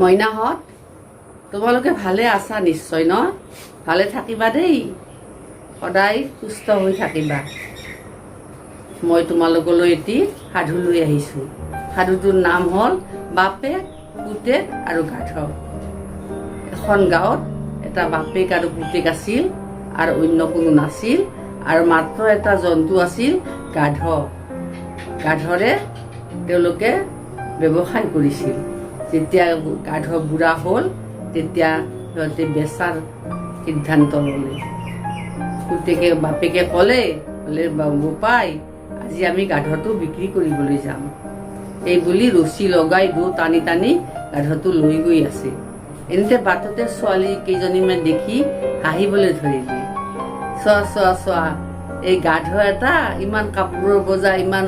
মইনাহঁত, তোমালোকে ভালে আছা নিশ্চয় ন? ভালে থাকিবা দেই, সদায় সুস্থ হৈ থাকিবা। মই তোমালোকলৈ এটি সাধু লৈ আহিছোঁ। সাধুটোৰ নাম হ'ল বাপেক, পুতেক আৰু গাধ। এখন গাঁৱত এটা বাপেক আৰু পুতেক আছিল আৰু অন্য কোনো নাছিল, আৰু মাত্ৰ এটা জন্তু আছিল, গাধ। গাধৰে তেওঁলোকে ব্যৱসায় কৰিছিল। যেতিয়া গাধ বুঢ়া হ'ল তেতিয়া সিহঁতে বেচাৰ সিদ্ধান্ত ল'লে। বাপেকে ক'লে বোপাই, আজি আমি গাধটো বিক্ৰী কৰিবলৈ যাম। এই বুলি ৰছী লগাই টানি টানি গাধটো লৈ গৈ আছে। এনেতে বাটতে ছোৱালী কেইজনীমান দেখি হাঁহিবলৈ ধৰিলে। চোৱা চোৱা চোৱা, এই গাধ এটা ইমান কাপোৰৰ বোজা, ইমান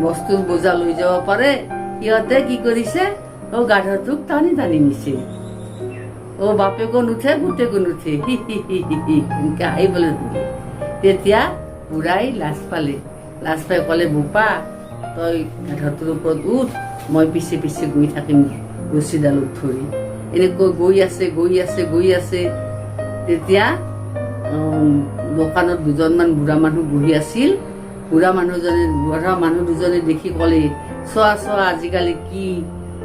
বস্তুৰ বোজা লৈ যাব পাৰে। সিহঁতে কি কৰিছে, গাধটোক টানি টানি নিছে। বাপেকো নুঠে, পুতেকো নুঠে, হি হি হি হি হি এনেকে হাঁহিবলৈ ধৰিলে। তেতিয়া বুঢ়াই লাজ পাই ক'লে, বোপা তই গাধটোৰ ওপৰত উঠ, মই পিছে পিছে গৈ থাকিম ৰছীডালত ধৰি। এনেকৈ গৈ আছে। তেতিয়া দোকানত দুজনমান বুঢ়া মানুহ বহি আছিল। বুঢ়া মানুহ দুজনে দেখি ক'লে, চোৱা চোৱা আজিকালি কি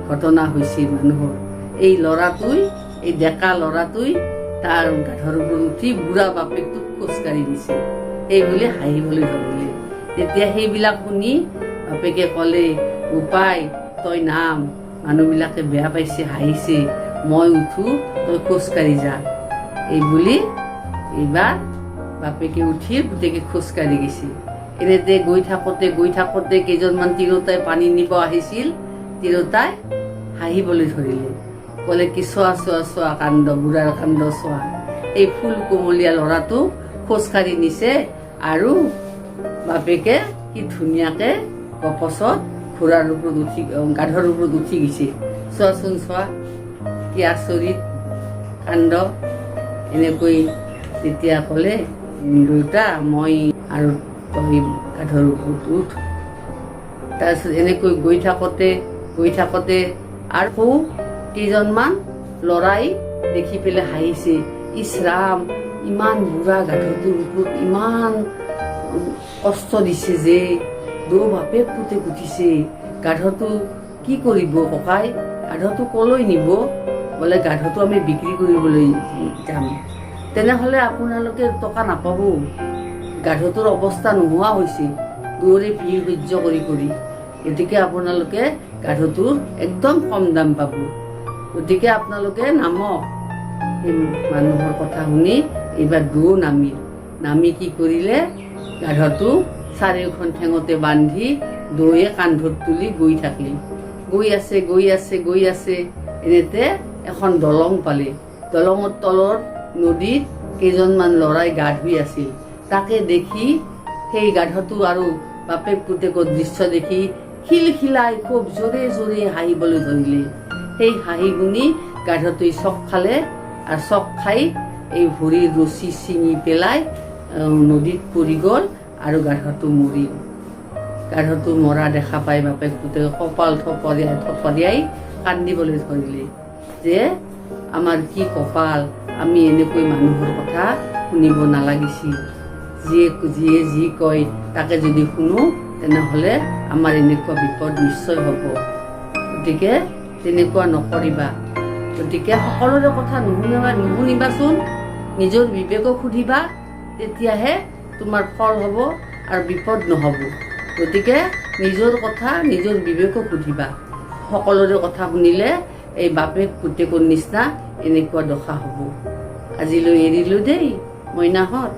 ঘটনা হৈছে মানুহৰ। এই ডেকা ল'ৰাটোই তাৰ গাধৰ ওপৰত উঠি বুঢ়া বাপেকটোক খোজকাঢ়ি দিছে। এই বুলি হাঁহিবলৈ ধৰিলে। তেতিয়া সেইবিলাক শুনি বাপেকে ক'লে, বোপাই তই নাম, মানুহবিলাকে বেয়া পাইছে, হাঁহিছে, মই উঠো, তই খোজকাঢ়ি যা। এই বুলি এইবাৰ বাপেকে উঠি পুতেকে খোজকাঢ়ি গৈছে। এনেতে গৈ থাকোঁতে কেইজনমান তিৰোতাই পানী নিব আহিছিল। তিৰোতাই হাঁহিবলৈ ধৰিলে, ক'লে কি চোৱা চোৱা চোৱা কাণ্ড, বুঢ়াৰ কাণ্ড চোৱা। এই ফুল কোমলীয়া ল'ৰাটো খোজকাঢ়ি নিছে আৰু বাপেকে কি ধুনীয়াকে গপচত ঘোঁৰাৰ ওপৰত গাধৰ ওপৰত উঠি গৈছে। চোৱাচোন চোৱা, কি আচৰিত কাণ্ড। এনেকৈ তেতিয়া ক'লে, দেউতা মই আৰু তই গাধৰ ওপৰত উঠ। তাৰপিছত এনেকৈ গৈ থাকোঁতে আৰু কেইজনমান ল'ৰাই দেখি পেলাই হাঁহিছে, ইছ ৰাম, ইমান বুঢ়া গাধটোৰ ওপৰত ইমান কষ্ট দিছে যে, বাপেক পুতেক উঠিছে, গাধটো কি কৰিব ককাই, গাধটো কলৈ নিব? বোলে গাধটো আমি বিক্ৰী কৰিবলৈ যাম। তেনেহ'লে আপোনালোকে টকা নাপাব, গাধটোৰ অৱস্থা নোহোৱা হৈছে, দুয়োৰে ভিৰ সহ্য কৰি। গতিকে আপোনালোকে গাধটোৰ একদম কম দাম পাব। গতিকে আপোনালোকে নামক। সেই মানুহৰ কথা শুনি এইবাৰ নামি কি কৰিলে, গাধটো চাৰিওখন ঠেঙতে বান্ধি দুয়ে কান্ধত তুলি গৈ থাকিল। গৈ আছে। এনেতে এখন দলং পালে। দলঙৰ তলত নদীত কেইজনমান ল'ৰাই গা ধুই আছিল। তাকে দেখি সেই গাধটো আৰু বাপেক পুতেকৰ দৃশ্য দেখি খিলখিলাই খুব জোৰে হাঁহিবলৈ ধৰিলে। সেই হাঁহি শুনি গাধটোৱে চক খালে, আৰু চক খাই এই ভৰিৰ ৰছী ছিঙি পেলাই নদীত পৰি গ'ল আৰু গাধটো মৰিল। গাধটো মৰা দেখা পাই বাপেক পুতেকে কপাল থপৰিয়াই কান্দিবলৈ ধৰিলে যে আমাৰ কি কপাল, আমি এনেকৈ মানুহৰ কথা শুনিব নালাগিছিল। যিয়ে যি কয় তাকে যদি শুনো তেনেহ'লে আমাৰ এনেকুৱা বিপদ নিশ্চয় হ'ব। গতিকে তেনেকুৱা নকৰিবা। গতিকে সকলোৰে কথা নুশুনিবাচোন, নিজৰ বিবেকক সুধিবা, তেতিয়াহে তোমাৰ ফল হ'ব আৰু বিপদ নহ'ব। গতিকে নিজৰ কথা নিজৰ বিবেকক সুধিবা। সকলোৰে কথা শুনিলে এই বাপেক পুতেকৰ নিচিনা এনেকুৱা দশা হ'ব। আজিলৈ এৰিলোঁ দেই মইনাহঁত।